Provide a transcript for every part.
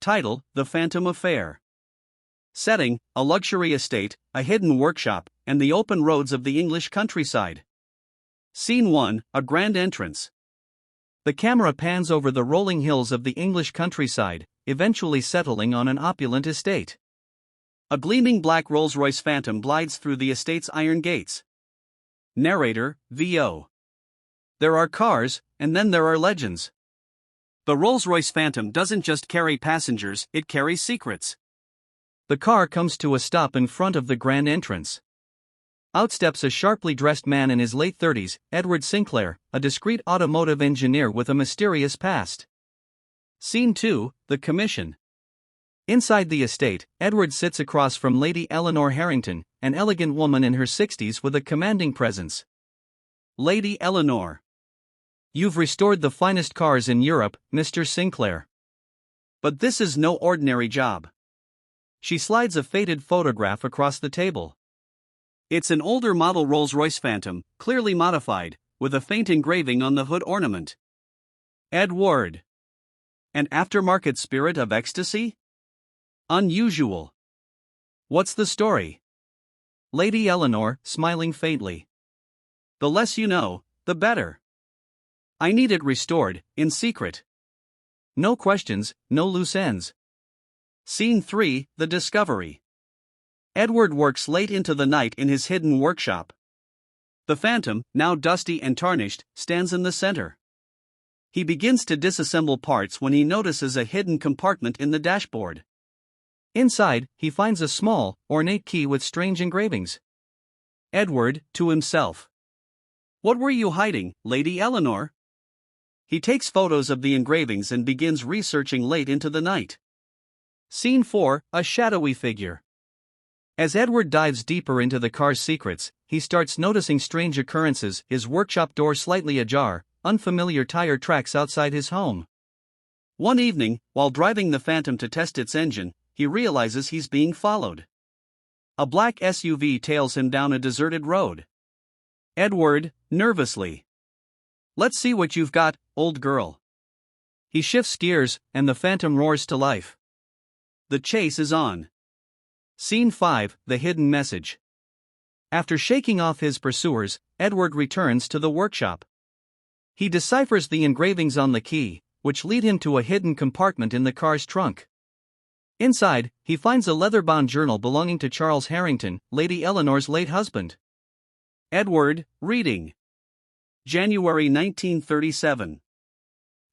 Title: The Phantom Affair. Setting: a luxury estate, a hidden workshop, and the open roads of the English countryside. Scene 1: a grand entrance. The camera pans over the rolling hills of the English countryside, eventually settling on an opulent estate. A gleaming black Rolls-Royce Phantom glides through the estate's iron gates. Narrator: VO. There are cars, and then there are legends. The Rolls-Royce Phantom doesn't just carry passengers, it carries secrets. The car comes to a stop in front of the grand entrance. Out steps a sharply dressed man in his late 30s, Edward Sinclair, a discreet automotive engineer with a mysterious past. Scene 2: The Commission. Inside the estate, Edward sits across from Lady Eleanor Harrington, an elegant woman in her 60s with a commanding presence. Lady Eleanor. You've restored the finest cars in Europe, Mr. Sinclair. But this is no ordinary job. She slides a faded photograph across the table. It's an older model Rolls-Royce Phantom, clearly modified, with a faint engraving on the hood ornament. Edward. An aftermarket Spirit of Ecstasy? Unusual. What's the story? Lady Eleanor, smiling faintly. The less you know, the better. I need it restored, in secret. No questions, no loose ends. Scene 3: The Discovery. Edward works late into the night in his hidden workshop. The Phantom, now dusty and tarnished, stands in the center. He begins to disassemble parts when he notices a hidden compartment in the dashboard. Inside, he finds a small, ornate key with strange engravings. Edward, to himself. What were you hiding, Lady Eleanor? He takes photos of the engravings and begins researching late into the night. Scene 4: A shadowy figure. As Edward dives deeper into the car's secrets, he starts noticing strange occurrences, his workshop door slightly ajar, unfamiliar tire tracks outside his home. One evening, while driving the Phantom to test its engine, he realizes he's being followed. A black SUV tails him down a deserted road. Edward, nervously. Let's see what you've got, old girl. He shifts gears, and the Phantom roars to life. The chase is on. Scene 5: The Hidden Message. After shaking off his pursuers, Edward returns to the workshop. He deciphers the engravings on the key, which lead him to a hidden compartment in the car's trunk. Inside, he finds a leather-bound journal belonging to Charles Harrington, Lady Eleanor's late husband. Edward, reading. January 1937.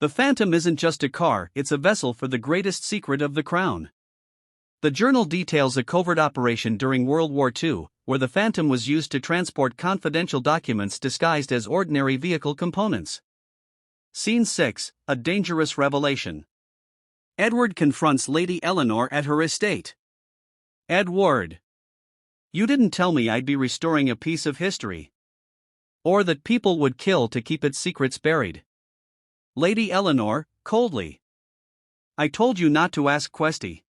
The Phantom isn't just a car, it's a vessel for the greatest secret of the crown. The journal details a covert operation during World War II, where the Phantom was used to transport confidential documents disguised as ordinary vehicle components. Scene 6: A Dangerous Revelation. Edward confronts Lady Eleanor at her estate. Edward. You didn't tell me I'd be restoring a piece of history. Or that people would kill to keep its secrets buried. Lady Eleanor, coldly. I told you not to ask Questy.